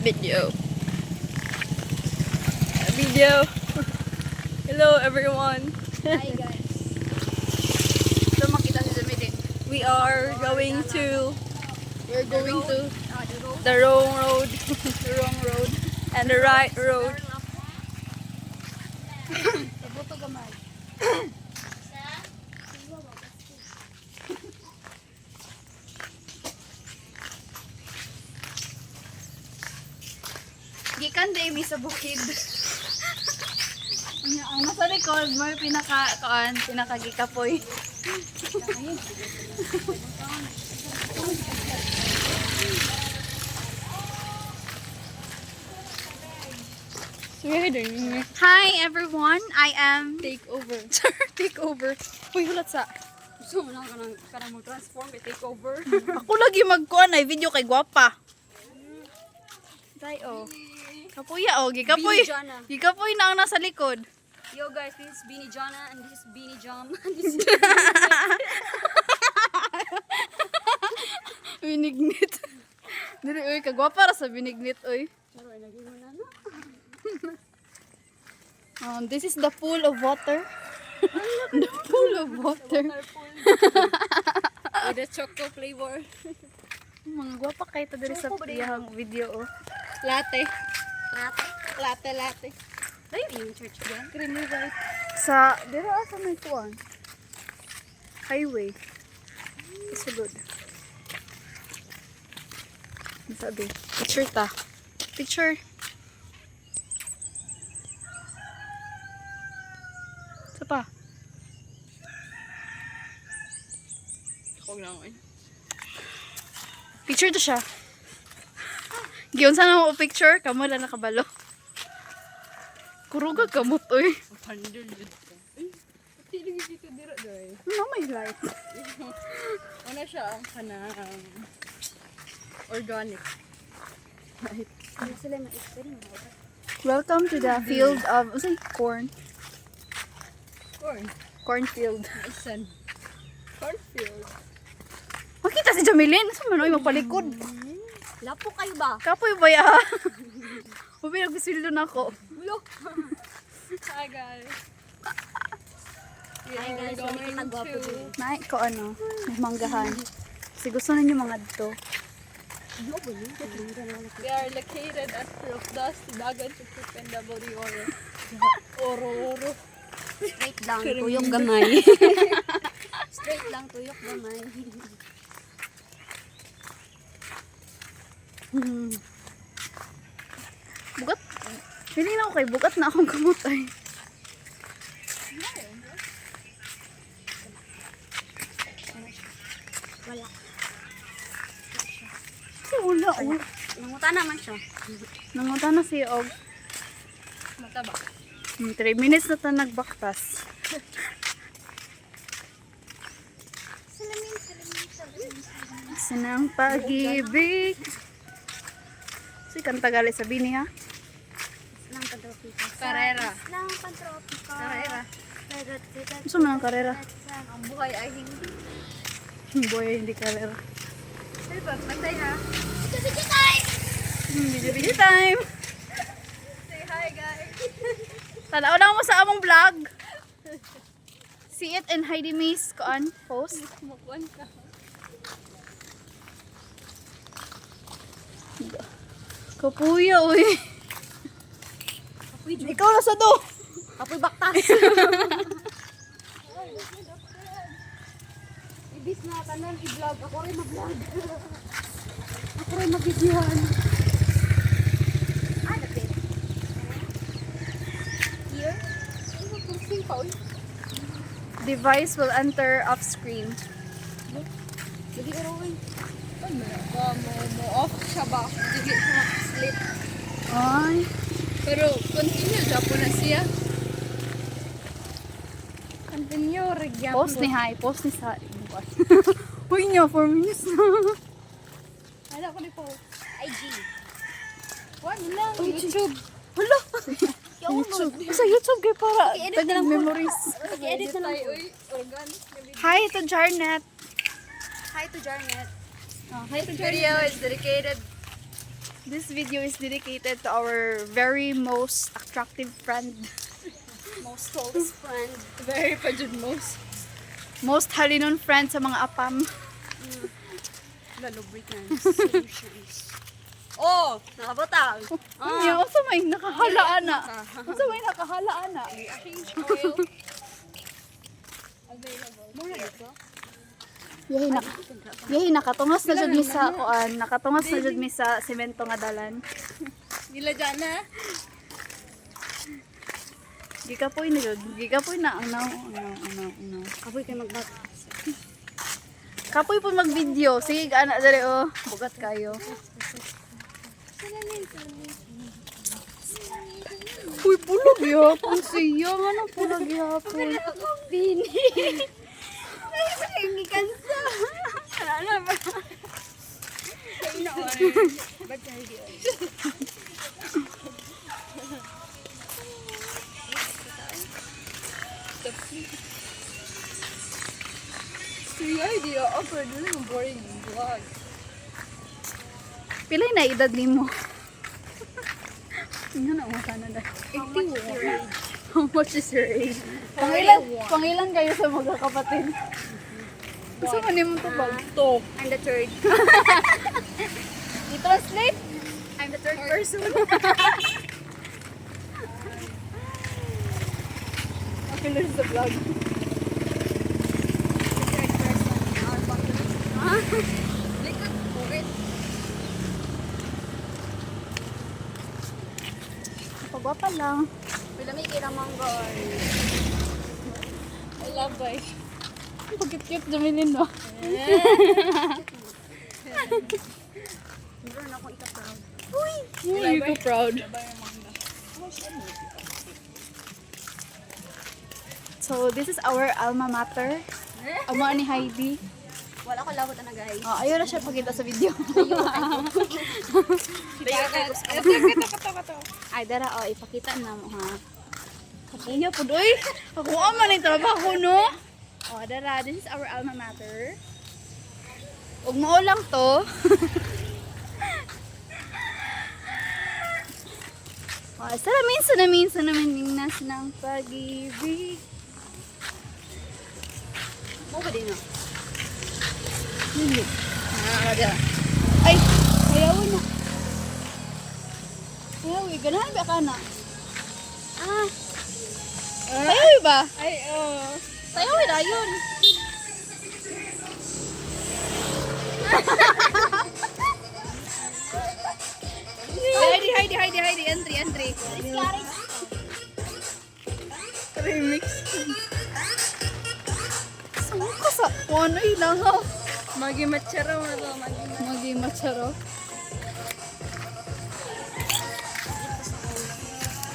Video. Video. Hello everyone. Hi guys. So makita si Jamilin. We are going to The road. the wrong road. The wrong road. And the right road. Ibuto gamay. Gikan day mi sa bukid. Ang nasa likod mo yung pinakagikapoy. Hi everyone, I am Take over. take over. Uy, hulat sa. Gusto mo lang kanang mo transform kay take over. Ako lagi magkuan ay video kay gwapa. Tay oh. Kapuya oh, gikapoy. Bini Jana. Gikapoy na ang nasa likod. Yo guys, this is Bini Jana and this is Bini Jam. This is Binignit. Dili oy kagwapa ra sa binignit oy. Pero ay lagi mo na no. This is the pool of water. The pool of water. With the choco flavor. Mga gwapa kay ta diri sa Choco ba iyang video oh. Latte. Latte. Ay, yung church yan. Creamy white. Sa dira asa may kuan. Highway. Isulod. Ano sabi? Picture ta. Picture. Sa pa. Huwag lang eh. Picture to siya. Giyon sana mo picture, kamo lang nakabalo. Kuruga kamot oy. Handle yun ka. Ay, pati lang dito dira doy. Ano may light? Ano siya ang kanang organic. Ano sila na-experience mo? Welcome to the field of corn. Corn. Cornfield. Isan. Cornfield. Makita si Jamilin, sa manoy magpalikod. Lapo kayo ba? Kapoy ba ya? Ubi nagbisildo na ako. Look. Hi guys. We Hi are guys, going wali kita gwapo to din. Nay ko ano, may manggahan. Kasi gusto ninyo mga dito. We are located at Rofdas, Dagan, Chukup, and Dabori Oro. Oro. Straight lang, tuyok gamay. Straight lang, tuyok gamay. Bugat. Hindi na ako kay bugat na akong kamot ay. Wala. Kasi wala. Nanguta naman siya. Nangunta na si Og. Mataba. 3 minutes na ta nagbaktas. Sinang pag-ibig. Si kanta gali sa bini ha. Lang pantropika. Karera. Lang pantropika. Karera. Gusto mo ng karera? Ang buhay ay hindi. Boy, hindi karera. Pero ba, matay ha? Video time! Say hi guys. Tanaw lang mo sa among vlog. See it in Heidi Mae's koan post. Mukuan ka. Kapuya, uy. Ikaw na sa do. Apoy baktas. Ibis na tanan i-vlog. Ako rin mag-vlog. Ako rin mag-videohan. Ah, lapit. Here? Ano ba kursing pa? Uy. Device will enter off screen. Lagi ka rin. Ano ba? Mo-off siya ba? Hindi siya mag-slip. Ay. Pero continue siya po na siya. Continue. Regyan Post ni Hai. Post ni sa. Uy niya, 4 minutes na. Hala ko ni po. IG. Wala lang. Uy, YouTube. Hala. YouTube. Sa YouTube kay para tagang memories. Edit na lang po. Uy, organic na video. Hi to Jarnet. Hi to Jarnet. Hi to Video is dedicated This video is dedicated to our very most attractive friend. Most tallest friend. Very pajud most. Most halinon friend sa mga apam. The lubricants solutions. Oh, nakabutang. Nya, unsa may nakahalaan na? Unsa may nakahalaan na? Change oil. Available. Mura dito. Yahi nakatungos na jud mi sa kuan, nakatungos na jud mi sa semento nga dalan. Gilagyan na. Gigapoy na jud, gigapoy na ang naw. Kapoy kayo magbat. Kapoy po mag-video. Sige, ana dali oh. Bugat kayo. Uy, pulag yapon siya. Ano pulag yapon? Bini. Hindi kansa. Ano ba? Ba't tayo di oil? Si idea offer dili mo boring vlog. Pilay na edad nimo. Nga na umasa na dahil. 81. How much is your age? Pangilan kayo sa mga kapatid? Gusto mo nimo to bag? To. I'm the third. I-translate? I'm the third person. Okay lang sa vlog. Third person. Ha? Likod. Bukit. Pagwapa lang. Pila may kiramangga or... I love by. Pagkit-cute duminin no? Meron ako ika-proud. Uy, ko proud. So, this is our alma mater. Amo ni Heidi. Wala ko labot na guys. Oh, ayaw na siya pakita sa video. Ay, dara, oh, ipakita na mo, ha? Kapunya po, doy. Ako aman yung trabaho, no? Oh, dara, this is our alma mater. Huwag mo lang to. Oh, salamin, ningnas ng pag-ibig. Mo ba din no? Hindi. Ay, ayaw na. Ayaw, ganahan ba ka na? Ah, ayaw ba? Ay, Ayaw na yun. Heidi, entry. remix. Saan ka sa ano ilang ha? Magi macharo na to. Magi macharo.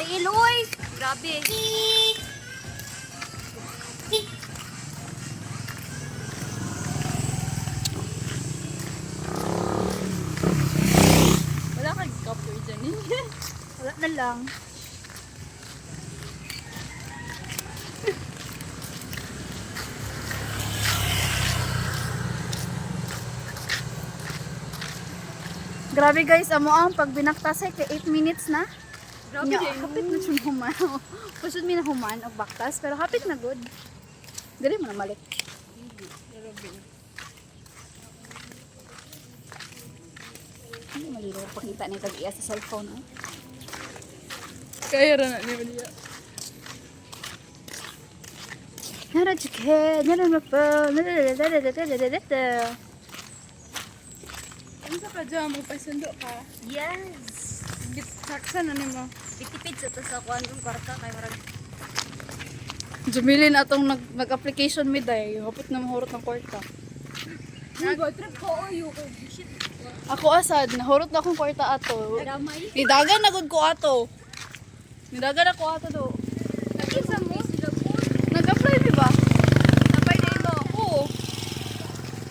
Tiiloy! Grabe. Wala kang kapoy dyan. Wala na lang. Grabe guys, amo ang pag binaktas ay kay 8 minutes na. Grabe Nya, din. hapit na siya human. Pusod mi na human og baktas, pero hapit na good. Dili mo na malik. Hindi maliro pakita ni tag-iya sa cellphone. Oh. Kaya rin na ni Malia. Nara chike, nara mapo, nara. Ano sa ka dyan? Magpasundo ka. Yes! Saksan na ni mo. Itipid sa to sa kwantong kwarta kay marag. Jumilin atong nag-application mi day, hapit na mahurot ng kwarta. Nag-trip ko o yung shit. Ako asad, nahurot na akong kwarta ato. Damay. Nidagan na gud ko ato. Nidagan ako ato do. Nakita mo sila po. Nag-apply di ba? Sabay na ito. Oo.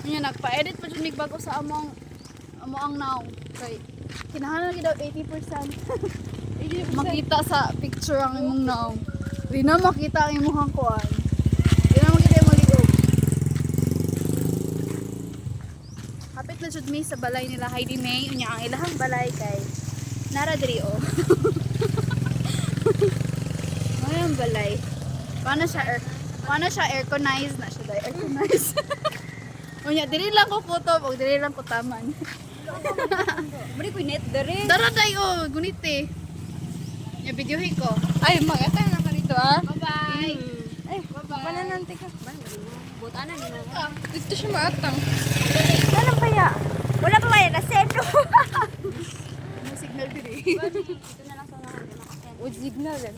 Nya nagpa-edit pa jud mig bago sa among ang now. Kay kinahanglan gyud daw 80%. Makita sa picture ang imong now. Di na makita ang imong kuan. Di na makita yung maligo. Hapit na jud mi sa balay nila Heidi May. Unya ang ilahang balay kay nara diri o. Mayang balay. Paano siya airconized na siya dai airconized. Unya diri lang ko photo og diri lang ko taman. Mari ko net dere. Dara day o gunite. Ya videohin ko. Ay, mag-atay na ka dito ah. Bye-bye. Ay, bananante ka. Butana ni mo. Dito siya maatang. Ano kaya? Wala pa kaya na sendo. Ano signal diri? Dito na lang sa mga O signal yan.